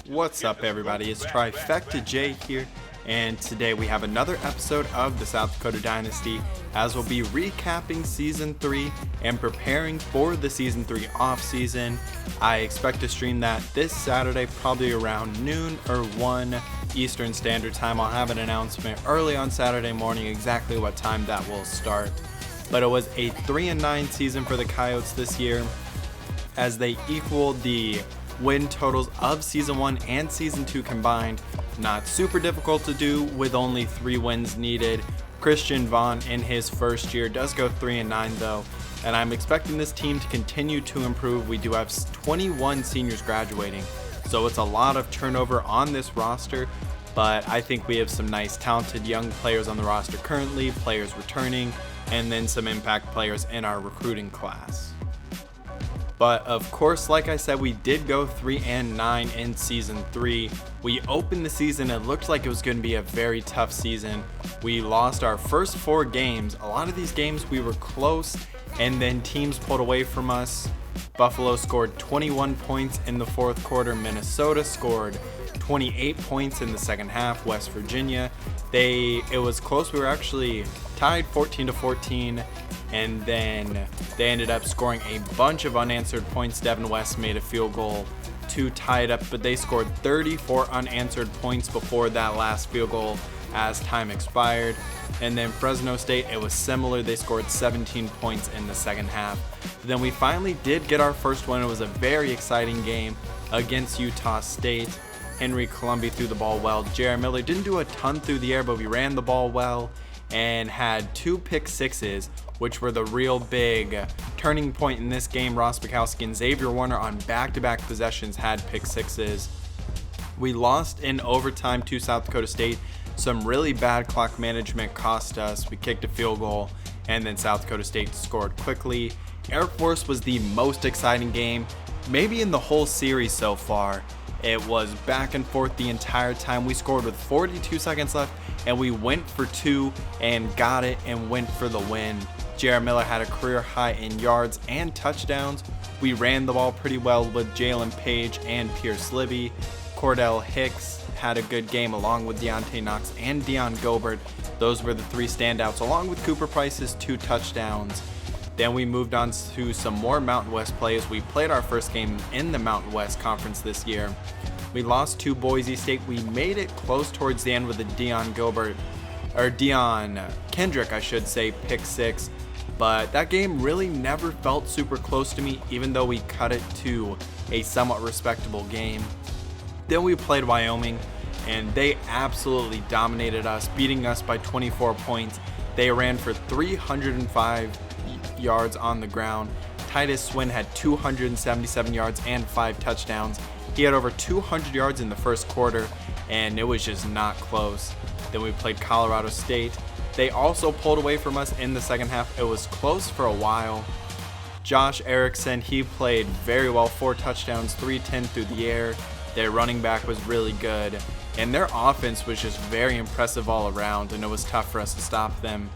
What's up, everybody? It's Trifecta J here, and today we have another episode of the South Dakota Dynasty, as we'll be recapping Season 3 and preparing for the Season 3 off-season. I expect to stream that this Saturday, probably around noon or 1 Eastern Standard Time. I'll have an announcement early on Saturday morning exactly what time that will start. But it was a 3-9 season for the Coyotes this year, as they equaled the win totals of Season 1 and Season 2 combined. Not super difficult to do with only 3 wins needed. Christian Vaughn in his first year does go 3-9 though, and I'm expecting this team to continue to improve. We do have 21 seniors graduating, so it's a lot of turnover on this roster, but I think we have some nice talented young players on the roster currently, players returning, and then some impact players in our recruiting class. But of course, like I said, we did go 3-9 in Season 3. We opened the season, it looked like it was going to be a very tough season. We lost our first 4 games. A lot of these games we were close, and then teams pulled away from us. Buffalo scored 21 points in the fourth quarter. Minnesota scored 28 points in the second half. West Virginia, it was close. We were actually tied 14-14. And then they ended up scoring a bunch of unanswered points. Devin West made a field goal to tie it up, but they scored 34 unanswered points before that last field goal as time expired. And then Fresno State, it was similar. They scored 17 points in the second half. Then we finally did get our first one. It was a very exciting game against Utah State. Henry Colombi threw the ball well. Jared Miller didn't do a ton through the air, but we ran the ball well and had 2 pick sixes, which were the real big turning point in this game. Ross Bukowski and Xavier Warner on back-to-back possessions had pick sixes. We lost in overtime to South Dakota State. Some really bad clock management cost us. We kicked a field goal, and then South Dakota State scored quickly. Air Force was the most exciting game, maybe in the whole series so far. It was back and forth the entire time. We scored with 42 seconds left, and we went for 2 and got it and went for the win. Jared Miller had a career high in yards and touchdowns. We ran the ball pretty well with Jalen Page and Pierce Libby. Cordell Hicks had a good game along with Deontay Knox and Dion Gobert. Those were the 3 standouts, along with Cooper Price's 2 touchdowns. Then we moved on to some more Mountain West plays. We played our first game in the Mountain West Conference this year. We lost to Boise State. We made it close towards the end with a Dion Kendrick, I should say, pick 6. But that game really never felt super close to me, even though we cut it to a somewhat respectable game. Then we played Wyoming, and they absolutely dominated us, beating us by 24 points. They ran for 305 yards on the ground. Titus Swin had 277 yards and 5 touchdowns. He had over 200 yards in the first quarter, and it was just not close. Then we played Colorado State. They also pulled away from us in the second half. It was close for a while. Josh Erickson, he played very well, 4 touchdowns, 310 through the air. Their running back was really good, and their offense was just very impressive all around, and it was tough for us to stop them.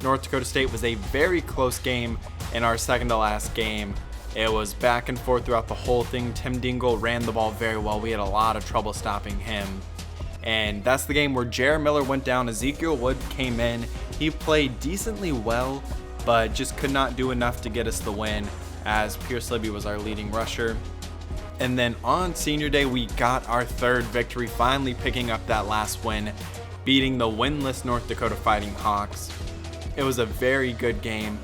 North Dakota State was a very close game in our second to last game. It was back and forth throughout the whole thing. Tim Dingle ran the ball very well. We had a lot of trouble stopping him. And that's the game where Jared Miller went down. Ezekiel Wood came in. He played decently well, but just could not do enough to get us the win, as Pierce Libby was our leading rusher. And then on Senior Day, we got our 3rd victory, finally picking up that last win, beating the winless North Dakota Fighting Hawks. It was a very good game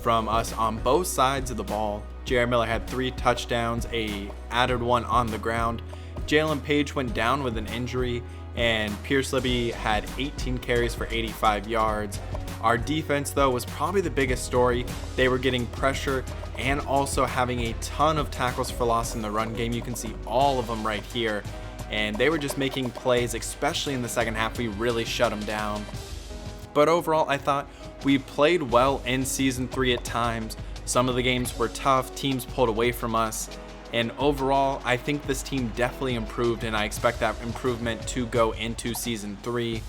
from us on both sides of the ball. Jared Miller had 3 touchdowns, a added 1 on the ground. Jalen Page went down with an injury, and Pierce Libby had 18 carries for 85 yards. Our defense, though, was probably the biggest story. They were getting pressure and also having a ton of tackles for loss in the run game. You can see all of them right here, and they were just making plays, especially in the second half. We really shut them down. But overall, I thought we played well in Season 3 at times. Some of the games were tough. Teams pulled away from us. And overall, I think this team definitely improved, and I expect that improvement to go into Season 3,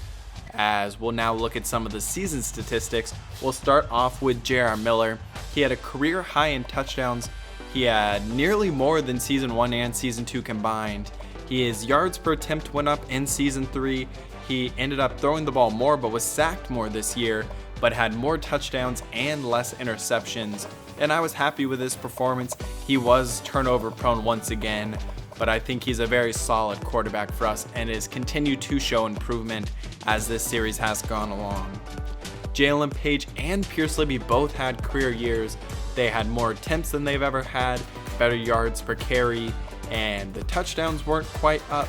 as we'll now look at some of the season statistics. We'll start off with Jared Miller. He had a career high in touchdowns. He had nearly more than Season 1 and Season 2 combined. His yards per attempt went up in Season 3. He ended up throwing the ball more but was sacked more this year, but had more touchdowns and less interceptions. And I was happy with his performance. He was turnover prone once again, but I think he's a very solid quarterback for us and has continued to show improvement as this series has gone along. Jalen Page and Pierce Libby both had career years. They had more attempts than they've ever had, better yards per carry, and the touchdowns weren't quite up,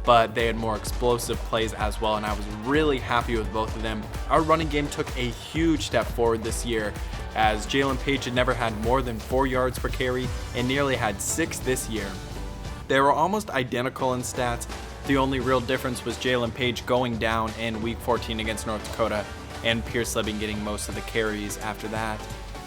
but they had more explosive plays as well, and I was really happy with both of them. Our running game took a huge step forward this year, as Jalen Page had never had more than 4 yards per carry and nearly had 6 this year. They were almost identical in stats. The only real difference was Jalen Page going down in Week 14 against North Dakota and Pierce Libby getting most of the carries after that.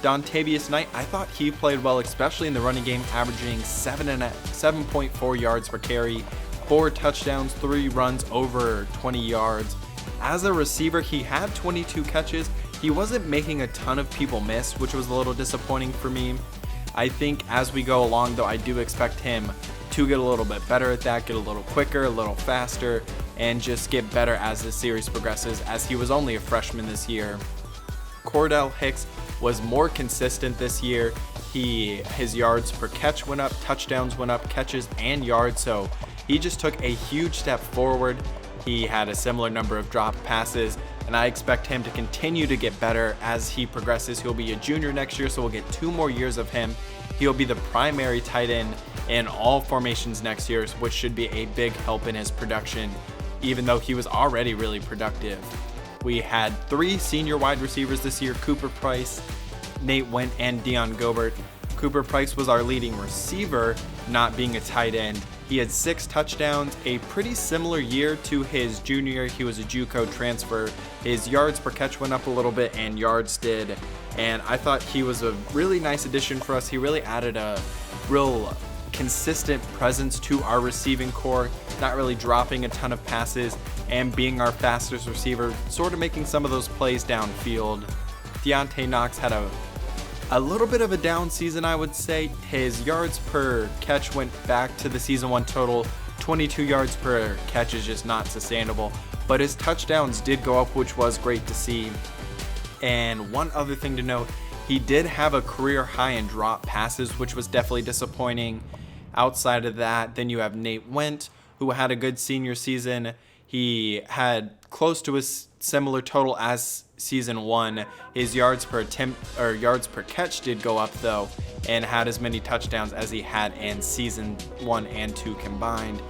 Dontavius Knight, I thought he played well, especially in the running game, averaging 7.4 yards per carry, 4 touchdowns, 3 runs over 20 yards. As a receiver, he had 22 catches. He wasn't making a ton of people miss, which was a little disappointing for me. I think as we go along, though, I do expect him to get a little bit better at that, get a little quicker, a little faster, and just get better as the series progresses, as he was only a freshman this year. Cordell Hicks was more consistent this year. His yards per catch went up, touchdowns went up, catches and yards, so he just took a huge step forward. He had a similar number of dropped passes, and I expect him to continue to get better as he progresses. He'll be a junior next year, so we'll get 2 more years of him. He'll be the primary tight end in all formations next year, which should be a big help in his production, even though he was already really productive. We had 3 senior wide receivers this year: Cooper Price, Nate Went, and Deion Gobert. Cooper Price was our leading receiver, not being a tight end. He had 6 touchdowns, a pretty similar year to his junior year. He was a JUCO transfer. His yards per catch went up a little bit, and yards did. And I thought he was a really nice addition for us. He really added a real consistent presence to our receiving core, not really dropping a ton of passes and being our fastest receiver, sort of making some of those plays downfield. Deontay Knox had a little bit of a down season, I would say. His yards per catch went back to the season 1 total. 22 yards per catch is just not sustainable, but his touchdowns did go up, which was great to see. And one other thing to note, he did have a career high in drop passes, which was definitely disappointing. Outside of that, then you have Nate Went, who had a good senior season. He had close to a similar total as season 1. His yards per catch did go up though, and had as many touchdowns as he had in season 1 and 2 combined.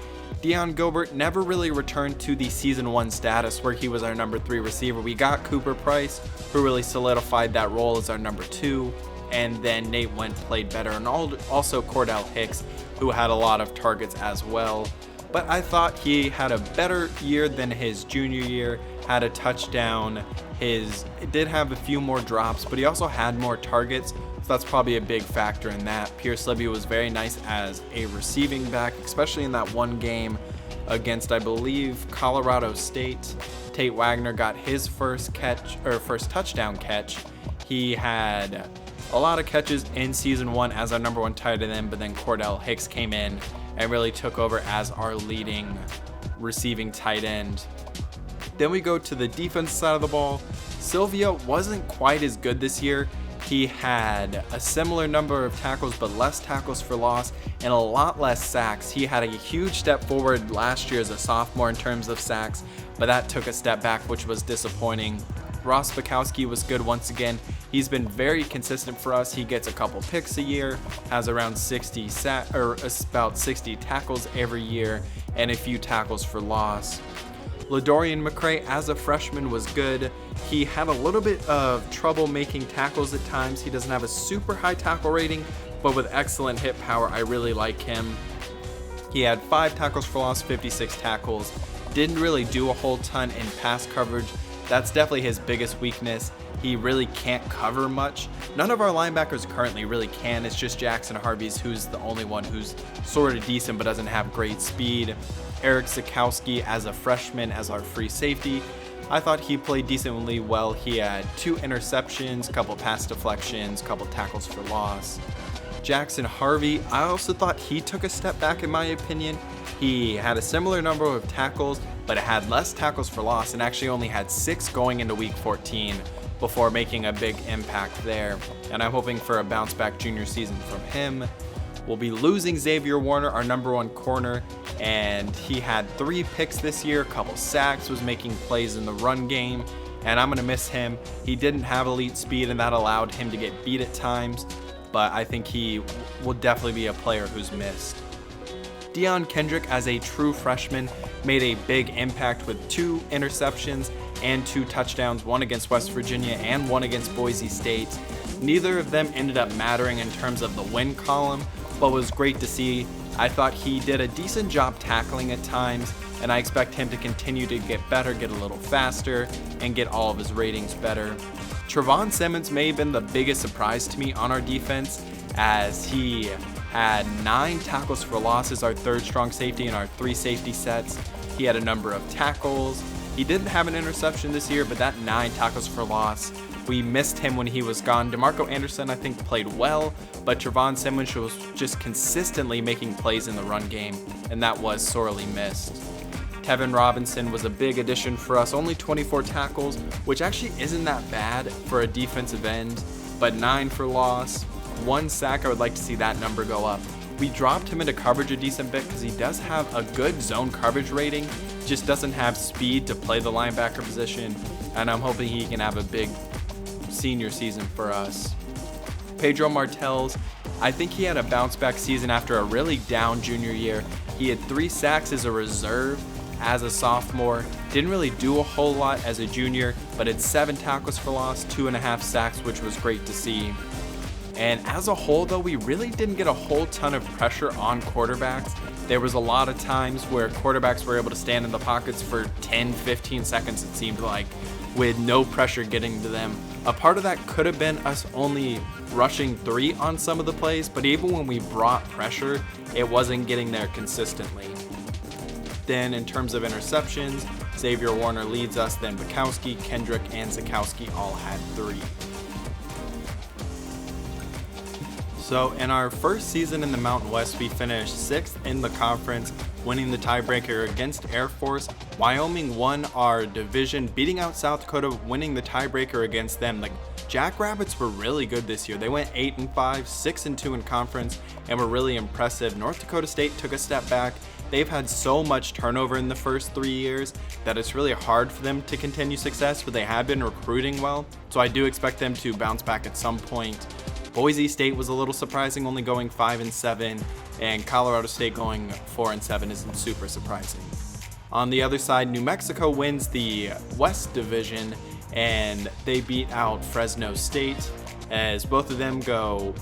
Deion Gobert never really returned to the season 1 status where he was our number 3 receiver. We got Cooper Price, who really solidified that role as our number 2, and then Nate Went played better, and also Cordell Hicks, who had a lot of targets as well. But I thought he had a better year than his junior year, had a touchdown. It did have a few more drops, but he also had more targets, so that's probably a big factor in that. Pierce Libby was very nice as a receiving back, especially in that one game against, I believe, Colorado State. Tate Wagner got his first touchdown catch. He had a lot of catches in season 1 as our number 1 tight end, but then Cordell Hicks came in and really took over as our leading receiving tight end. Then we go to the defense side of the ball. Sylvia wasn't quite as good this year. He had a similar number of tackles, but less tackles for loss and a lot less sacks. He had a huge step forward last year as a sophomore in terms of sacks, but that took a step back, which was disappointing. Ross Bukowski was good once again. He's been very consistent for us. He gets a couple picks a year, has around about 60 tackles every year, and a few tackles for loss. LaDorian McCray as a freshman was good. He had a little bit of trouble making tackles at times. He doesn't have a super high tackle rating, but with excellent hit power, I really like him. He had 5 tackles for loss, 56 tackles. Didn't really do a whole ton in pass coverage. That's definitely his biggest weakness. He really can't cover much. None of our linebackers currently really can. It's just Jackson Harvey's who's the only one who's sort of decent but doesn't have great speed. Eric Sikowski as a freshman as our free safety, I thought he played decently well. He had 2 interceptions, a couple pass deflections, a couple tackles for loss. Jackson Harvey, I also thought he took a step back in my opinion. He had a similar number of tackles, but it had less tackles for loss and actually only had 6 going into week 14 before making a big impact there. And I'm hoping for a bounce back junior season from him. We'll be losing Xavier Warner, our number 1 corner, and he had 3 picks this year, a couple sacks, was making plays in the run game, and I'm going to miss him. He didn't have elite speed, and that allowed him to get beat at times, but I think he will definitely be a player who's missed. Deion Kendrick, as a true freshman, made a big impact with 2 interceptions and 2 touchdowns, one against West Virginia and one against Boise State. Neither of them ended up mattering in terms of the win column, but was great to see. I thought he did a decent job tackling at times, and I expect him to continue to get better, get a little faster, and get all of his ratings better. Trevon Simmons may have been the biggest surprise to me on our defense, as he had 9 tackles for loss as our 3rd strong safety in our 3 safety sets. He had a number of tackles. He didn't have an interception this year, but that 9 tackles for loss, we missed him when he was gone. DeMarco Anderson, I think, played well, but Trevon Simmons was just consistently making plays in the run game, and that was sorely missed. Tevin Robinson was a big addition for us, only 24 tackles, which actually isn't that bad for a defensive end, but 9 for loss, 1 sack. I would like to see that number go up. We dropped him into coverage a decent bit because he does have a good zone coverage rating, just doesn't have speed to play the linebacker position, and I'm hoping he can have a big senior season for us. Pedro Martels, I think he had a bounce back season after a really down junior year. He had 3 sacks as a reserve as a sophomore, didn't really do a whole lot as a junior, but had 7 tackles for loss, 2.5 sacks, which was great to see. And as a whole though, we really didn't get a whole ton of pressure on quarterbacks. There was a lot of times where quarterbacks were able to stand in the pockets for 10-15 seconds, it seemed like, with no pressure getting to them. A part of that could have been us only rushing 3 on some of the plays, but even when we brought pressure, it wasn't getting there consistently. Then in terms of interceptions, Xavier Warner leads us, then Bukowski, Kendrick, and Zakowski all had 3. So in our first season in the Mountain West, we finished 6th in the conference, winning the tiebreaker against Air Force. Wyoming won our division, beating out South Dakota, winning the tiebreaker against them. The Jackrabbits were really good this year. They went 8-5, 6-2 in conference, and were really impressive. North Dakota State took a step back. They've had so much turnover in the first 3 years that it's really hard for them to continue success, but they have been recruiting well, so I do expect them to bounce back at some point. Boise State was a little surprising, only going 5-7, and Colorado State going 4-7 isn't super surprising. On the other side, New Mexico wins the West Division, and they beat out Fresno State, as both of them go.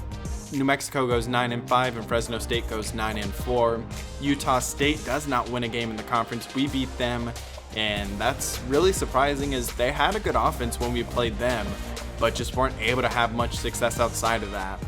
New Mexico goes 9-5 and Fresno State goes 9-4. Utah State does not win a game in the conference. We beat them, and that's really surprising as they had a good offense when we played them, but just weren't able to have much success outside of that.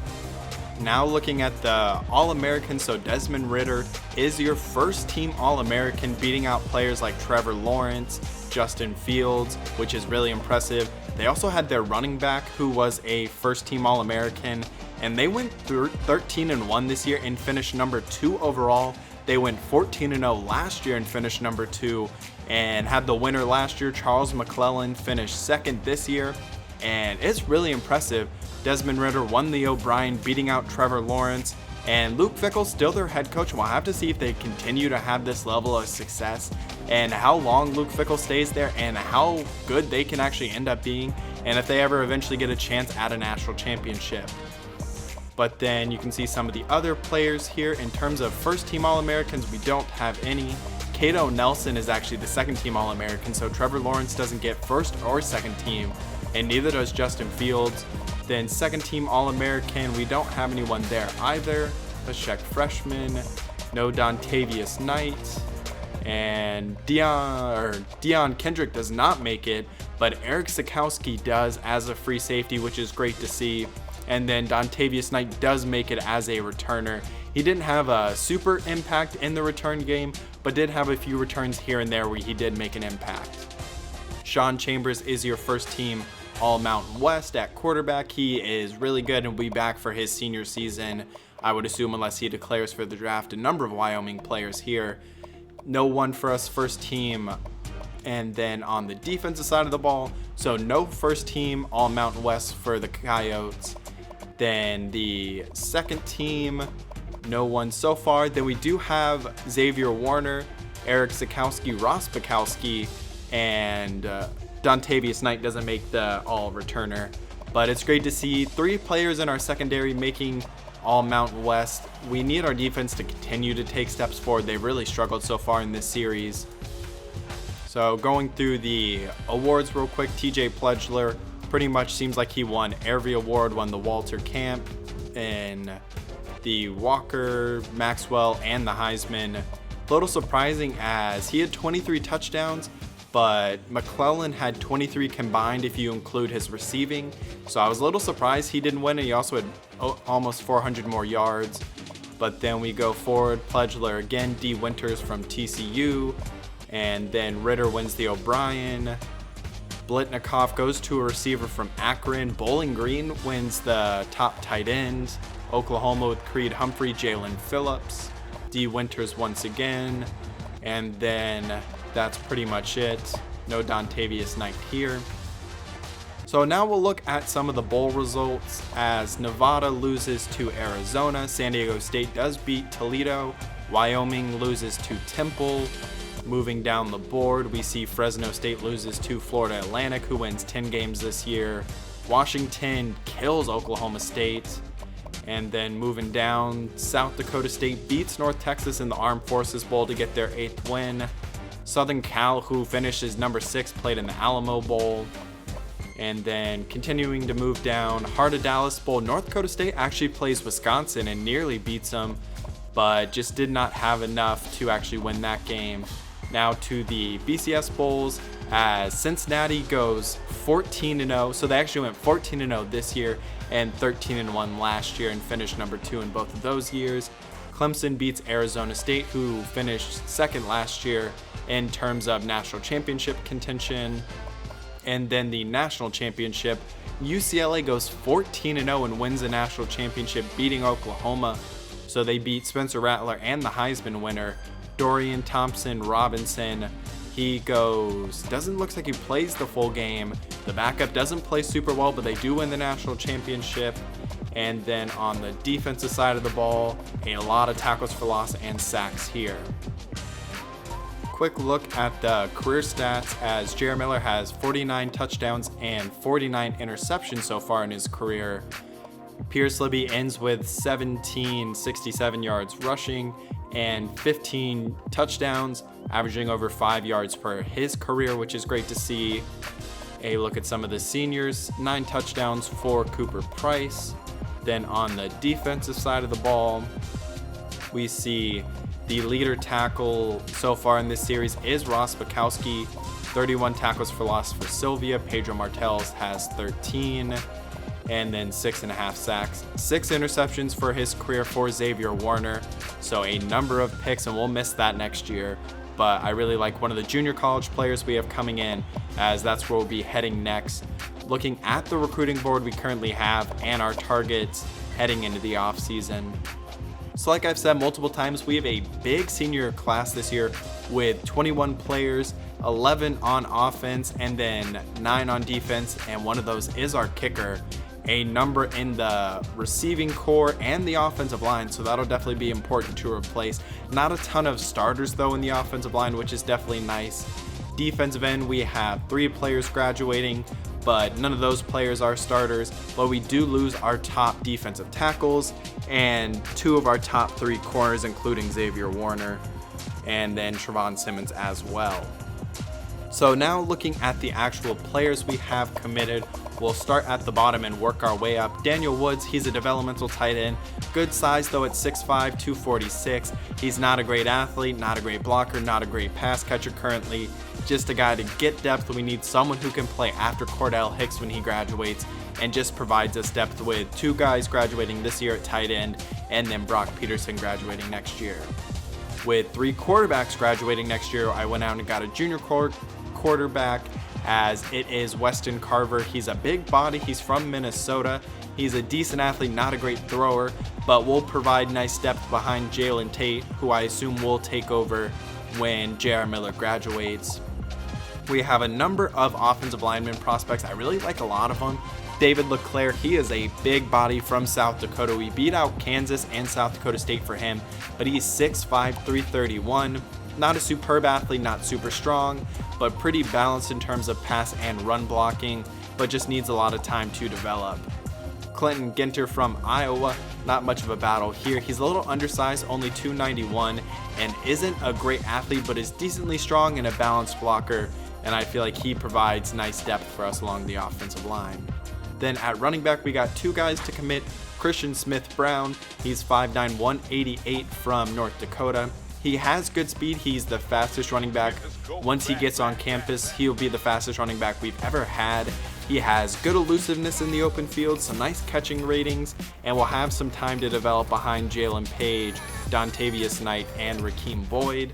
Now looking at the All-American, so Desmond Ridder is your first team All-American, beating out players like Trevor Lawrence, Justin Fields, which is really impressive. They also had their running back who was a first team All-American, and they went 13-1 this year and finished number 2 overall. They went 14-0 last year and finished number 2, and had the winner last year. Charles McClellan finished 2nd this year, and it's really impressive. Desmond Ridder won the O'Brien, beating out Trevor Lawrence, and Luke Fickell's still their head coach. We'll have to see if they continue to have this level of success and how long Luke Fickell stays there and how good they can actually end up being, and if they ever eventually get a chance at a national championship. But then you can see some of the other players here. In terms of first team All-Americans, we don't have any. Cato Nelson is actually the second team All-American, so Trevor Lawrence doesn't get first or second team, and neither does Justin Fields. Then second team All-American, we don't have anyone there either. Let's check freshmen. No Dontavius Knight. And Deion Kendrick does not make it, but Eric Zakowski does as a free safety, which is great to see. And then Dontavius Knight does make it as a returner. He didn't have a super impact in the return game, but did have a few returns here and there where he did make an impact. Sean Chambers is your first team All Mountain West at quarterback. He is really good and will be back for his senior season, I would assume, unless he declares for the draft. A number of Wyoming players here. No one for us first team. And then on the defensive side of the ball, so no first team All Mountain West for the Coyotes. Then the second team, no one so far. Then we do have Xavier Warner, Eric Sikowski, Ross Bukowski, and Dontavius Knight doesn't make the all returner. But it's great to see 3 players in our secondary making All Mountain West. We need our defense to continue to take steps forward. They've really struggled so far in this series. So going through the awards real quick, TJ Pledgler pretty much seems like he won every award, won the Walter Camp and the Walker, Maxwell, and the Heisman. A little surprising as he had 23 touchdowns, but McClellan had 23 combined if you include his receiving. So I was a little surprised he didn't win, and he also had almost 400 more yards. But then we go forward, Pledgler again, D. Winters from TCU, and then Ritter wins the O'Brien. Blitnikoff goes to a receiver from Akron. Bowling Green wins the top tight end. Oklahoma with Creed Humphrey, Jalen Phillips, D. Winters once again, and then that's pretty much it. No Dontavius Knight here. So now we'll look at some of the bowl results as Nevada loses to Arizona, San Diego State does beat Toledo, Wyoming loses to Temple. Moving down the board, we see Fresno State loses to Florida Atlantic, who wins 10 games this year. Washington kills Oklahoma State. And then moving down, South Dakota State beats North Texas in the Armed Forces Bowl to get their 8th win. Southern Cal, who finishes number 6, played in the Alamo Bowl. And then continuing to move down, Heart of Dallas Bowl, North Dakota State actually plays Wisconsin and nearly beats them, but just did not have enough to actually win that game. Now to the BCS Bowls as Cincinnati goes 14-0. So they actually went 14-0 this year and 13-1 last year and finished number 2 in both of those years. Clemson beats Arizona State, who finished second last year in terms of national championship contention. And then the national championship, UCLA goes 14-0 and wins the national championship, beating Oklahoma. So they beat Spencer Rattler and the Heisman winner, Dorian Thompson-Robinson. He doesn't look like he plays the full game. The backup doesn't play super well, but they do win the national championship. And then on the defensive side of the ball, a lot of tackles for loss and sacks here. Quick look at the career stats as Jared Miller has 49 touchdowns and 49 interceptions so far in his career. Pierce Libby ends with 1767 yards rushing and 15 touchdowns, averaging over 5 yards per his career, which is great to see. A look at some of the seniors, 9 touchdowns for Cooper Price. Then on the defensive side of the ball, we see the leader tackle so far in this series is Ross Bukowski, 31 tackles for loss for Sylvia. Pedro Martels has 13. And then 6.5 sacks, 6 interceptions for his career for Xavier Warner. So a number of picks, and we'll miss that next year. But I really like one of the junior college players we have coming in, as that's where we'll be heading next. Looking at the recruiting board we currently have and our targets heading into the offseason. So like I've said multiple times, we have a big senior class this year with 21 players, 11 on offense, and then 9 on defense, and one of those is our kicker. A number in the receiving core and the offensive line, so that'll definitely be important to replace. Not a ton of starters though in the offensive line, which is definitely nice. Defensive end, we have 3 players graduating, but none of those players are starters. But we do lose our top defensive tackles and 2 of our top 3 corners, including Xavier Warner and then Trevon Simmons as well. So now looking at the actual players we have committed, we'll start at the bottom and work our way up. Daniel Woods, he's a developmental tight end. Good size though at 6'5", 246. He's not a great athlete, not a great blocker, not a great pass catcher currently. Just a guy to get depth. We need someone who can play after Cordell Hicks when he graduates and just provides us depth with 2 guys graduating this year at tight end and then Brock Peterson graduating next year. With 3 quarterbacks graduating next year, I went out and got a junior quarterback as it is Weston Carver. He's a big body. He's from Minnesota. He's a decent athlete, not a great thrower, but will provide nice depth behind Jalen Tate, who I assume will take over when J.R. Miller graduates. We have a number of offensive lineman prospects. I really like a lot of them. David LeClaire, he is a big body from South Dakota. We beat out Kansas and South Dakota State for him, but he's 6'5", 331. Not a superb athlete, not super strong, but pretty balanced in terms of pass and run blocking, but just needs a lot of time to develop. Clinton Ginter from Iowa, not much of a battle here. He's a little undersized, only 291, and isn't a great athlete, but is decently strong and a balanced blocker, and I feel like he provides nice depth for us along the offensive line. Then at running back, we got two guys to commit. Christian Smith-Brown, he's 5'9", 188 from North Dakota. He has good speed. He's the fastest running back. Once he gets on campus, he'll be the fastest running back we've ever had. He has good elusiveness in the open field, some nice catching ratings, and will have some time to develop behind Jalen Page, Dontavius Knight, and Rakeem Boyd.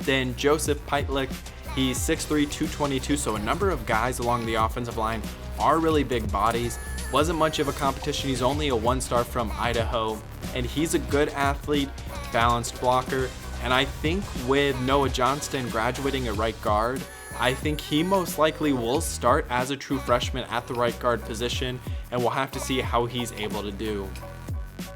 Then Joseph Pitlick, he's 6'3", 222, so a number of guys along the offensive line are really big bodies. Wasn't much of a competition. He's only a one-star from Idaho, and he's a good athlete, balanced blocker, and I think with Noah Johnston graduating at right guard, I think he most likely will start as a true freshman at the right guard position, and we'll have to see how he's able to do.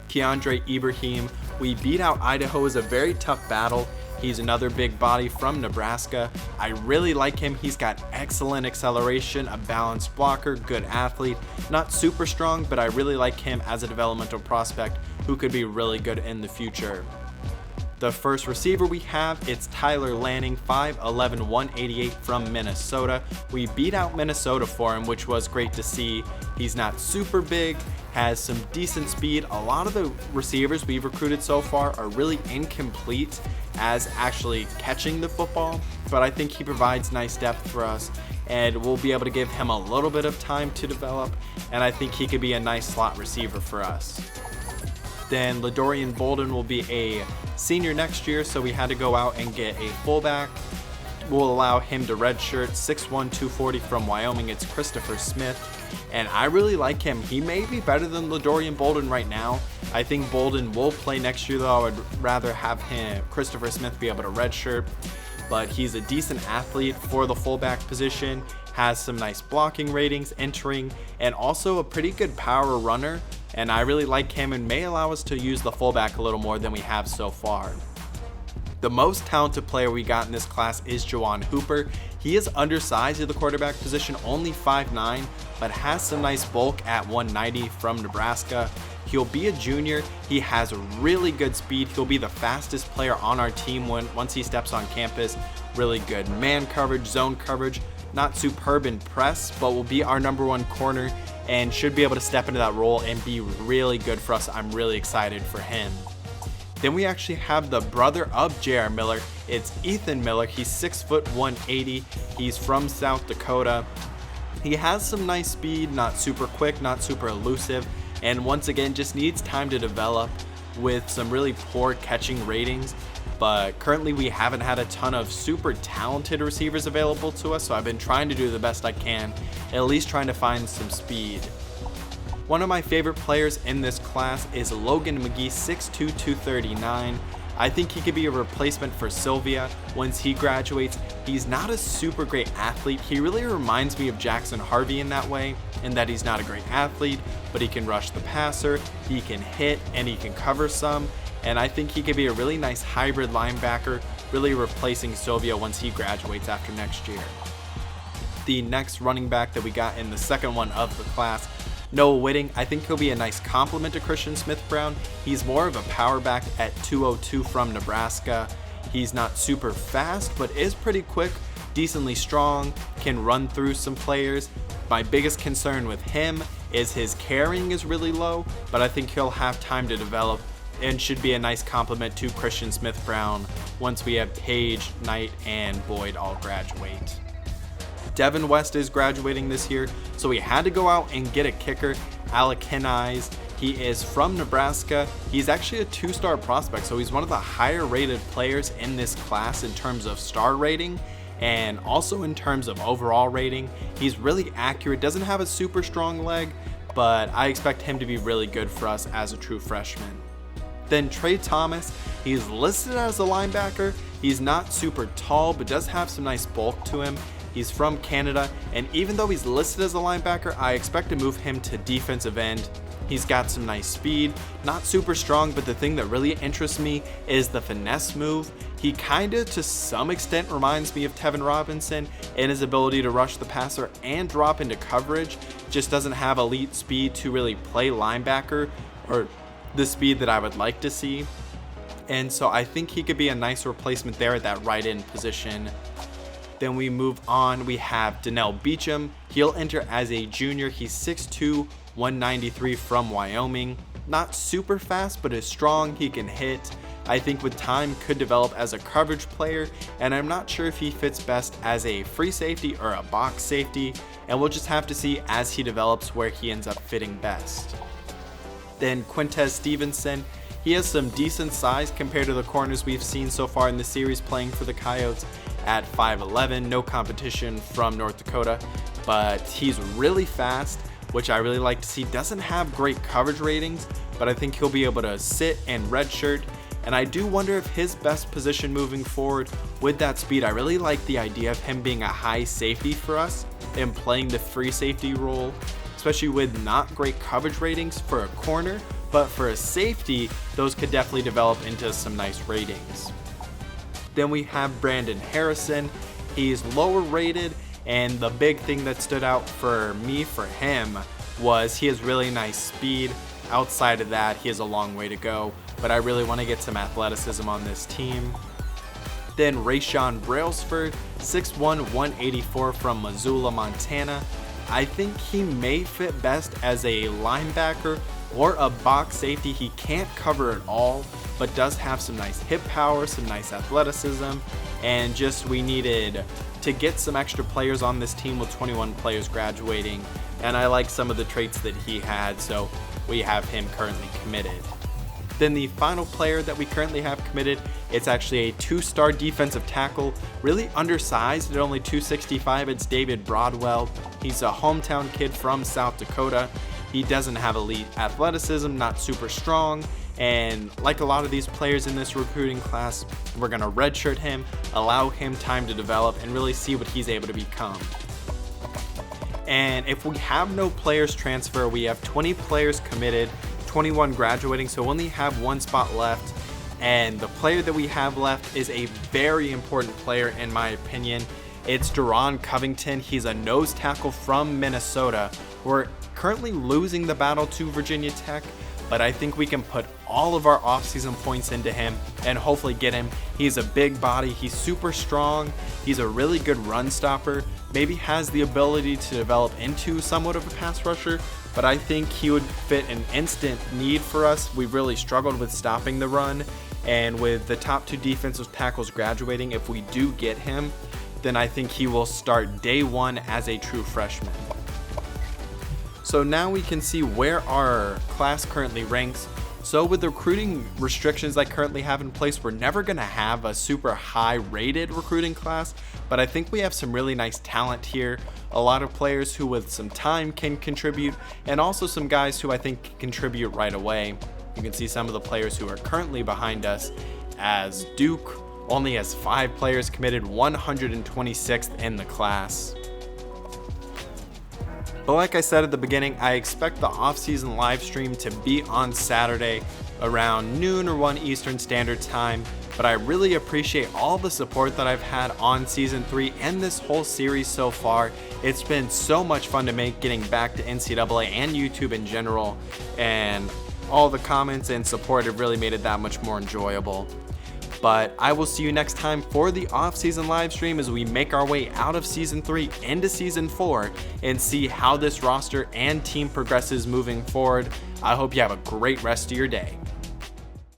Keandre Ibrahim, we beat out Idaho as a very tough battle. He's another big body from Nebraska. I really like him. He's got excellent acceleration, a balanced blocker, good athlete. Not super strong, but I really like him as a developmental prospect who could be really good in the future. The first receiver we have, it's Tyler Lanning, 5'11", 188 from Minnesota. We beat out Minnesota for him, which was great to see. He's not super big, has some decent speed. A lot of the receivers we've recruited so far are really incomplete as actually catching the football, but I think he provides nice depth for us, and we'll be able to give him a little bit of time to develop, and I think he could be a nice slot receiver for us. Then LaDorian Bolden will be a senior next year, so we had to go out and get a fullback. We'll allow him to redshirt. 6'1", 240 from Wyoming. It's Christopher Smith, and I really like him. He may be better than LaDorian Bolden right now. I think Bolden will play next year, though. I would rather have Christopher Smith be able to redshirt, but he's a decent athlete for the fullback position. Has some nice blocking ratings, entering, and also a pretty good power runner. And I really like him and may allow us to use the fullback a little more than we have so far. The most talented player we got in this class is Juwan Hooper. He is undersized at the quarterback position, only 5'9", but has some nice bulk at 190 from Nebraska. He'll be a junior. He has really good speed. He'll be the fastest player on our team once he steps on campus. Really good man coverage, zone coverage. Not superb in press, but will be our number one corner and should be able to step into that role and be really good for us. I'm really excited for him. Then we actually have the brother of J.R. Miller. It's Ethan Miller. He's 6', 180. He's from South Dakota. He has some nice speed, not super quick, not super elusive, and once again just needs time to develop with some really poor catching ratings. But currently we haven't had a ton of super talented receivers available to us, so I've been trying to do the best I can, at least trying to find some speed. One of my favorite players in this class is Logan McGee, 6'2", 239. I think he could be a replacement for Sylvia once he graduates. He's not a super great athlete. He really reminds me of Jackson Harvey in that way, in that he's not a great athlete, but he can rush the passer, he can hit, and he can cover some. And I think he could be a really nice hybrid linebacker, really replacing Sylvia once he graduates after next year. The next running back that we got in the second one of the class, Noah Whitting. I think he'll be a nice complement to Christian Smith-Brown. He's more of a power back at 202 from Nebraska. He's not super fast, but is pretty quick, decently strong, can run through some players. My biggest concern with him is his carrying is really low, but I think he'll have time to develop and should be a nice complement to Christian Smith-Brown once we have Page, Knight, and Boyd all graduate. Devin West is graduating this year, so we had to go out and get a kicker, Alec Hennies. He is from Nebraska. He's actually a 2-star prospect, so he's one of the higher rated players in this class in terms of star rating, And also in terms of overall rating, he's really accurate, doesn't have a super strong leg, but I expect him to be really good for us as a true freshman. Then Trey Thomas, he's listed as a linebacker. He's not super tall, but does have some nice bulk to him. He's from Canada, and even though he's listed as a linebacker, I expect to move him to defensive end. He's got some nice speed, not super strong, but the thing that really interests me is the finesse move. He kinda, to some extent, reminds me of Tevin Robinson in his ability to rush the passer and drop into coverage. Just doesn't have elite speed to really play linebacker, or the speed that I would like to see. And so I think he could be a nice replacement there at that right end position. Then we move on, we have Donnell Beecham. He'll enter as a junior. He's 6'2", 193 from Wyoming. Not super fast, but is strong, he can hit. I think with time could develop as a coverage player, and I'm not sure if he fits best as a free safety or a box safety, and we'll just have to see as he develops where he ends up fitting best. Then Quintez Stevenson, he has some decent size compared to the corners we've seen so far in the series playing for the Coyotes at 5'11", no competition from North Dakota, but he's really fast, which I really like to see. Doesn't have great coverage ratings, but I think he'll be able to sit and redshirt, and I do wonder if his best position moving forward with that speed, I really like the idea of him being a high safety for us and playing the free safety role, especially with not great coverage ratings for a corner, but for a safety, those could definitely develop into some nice ratings. Then we have Brandon Harrison. He's lower rated, and the big thing that stood out for me for him was he has really nice speed. Outside of that, he has a long way to go, but I really want to get some athleticism on this team. Then Rayshawn Brailsford, 6'1", 184 from Missoula, Montana. I think he may fit best as a linebacker or a box safety. He can't cover it all, but does have some nice hip power, some nice athleticism, and just we needed to get some extra players on this team with 21 players graduating, and I like some of the traits that he had, so we have him currently committed. Then the final player that we currently have committed, it's actually a 2-star defensive tackle, really undersized at only 265. It's David Broadwell. He's a hometown kid from South Dakota. He doesn't have elite athleticism, not super strong, and like a lot of these players in this recruiting class, we're going to redshirt him, allow him time to develop, and really see what he's able to become. And if we have no players transfer, we have 20 players committed, 21 graduating, so we only have one spot left, and the player that we have left is a very important player in my opinion. It's Deron Covington. He's a nose tackle from Minnesota. We're currently losing the battle to Virginia Tech, but I think we can put all of our offseason points into him and hopefully get him. He's a big body, he's super strong, he's a really good run stopper, maybe has the ability to develop into somewhat of a pass rusher, but I think he would fit an instant need for us. We've really struggled with stopping the run, and with the top 2 defensive tackles graduating, if we do get him, then I think he will start day 1 as a true freshman. So now we can see where our class currently ranks. So with the recruiting restrictions I currently have in place, we're never going to have a super high rated recruiting class, but I think we have some really nice talent here. A lot of players who with some time can contribute, and also some guys who I think can contribute right away. You can see some of the players who are currently behind us, as Duke only has 5 players committed, 126th in the class. But like I said at the beginning, I expect the off-season live stream to be on Saturday around noon or 1 Eastern Standard Time. But I really appreciate all the support that I've had on Season 3 and this whole series so far. It's been so much fun to make, getting back to NCAA and YouTube in general, and all the comments and support have really made it that much more enjoyable. But I will see you next time for the off-season live stream as we make our way out of Season 3 into Season 4 and see how this roster and team progresses moving forward. I hope you have a great rest of your day.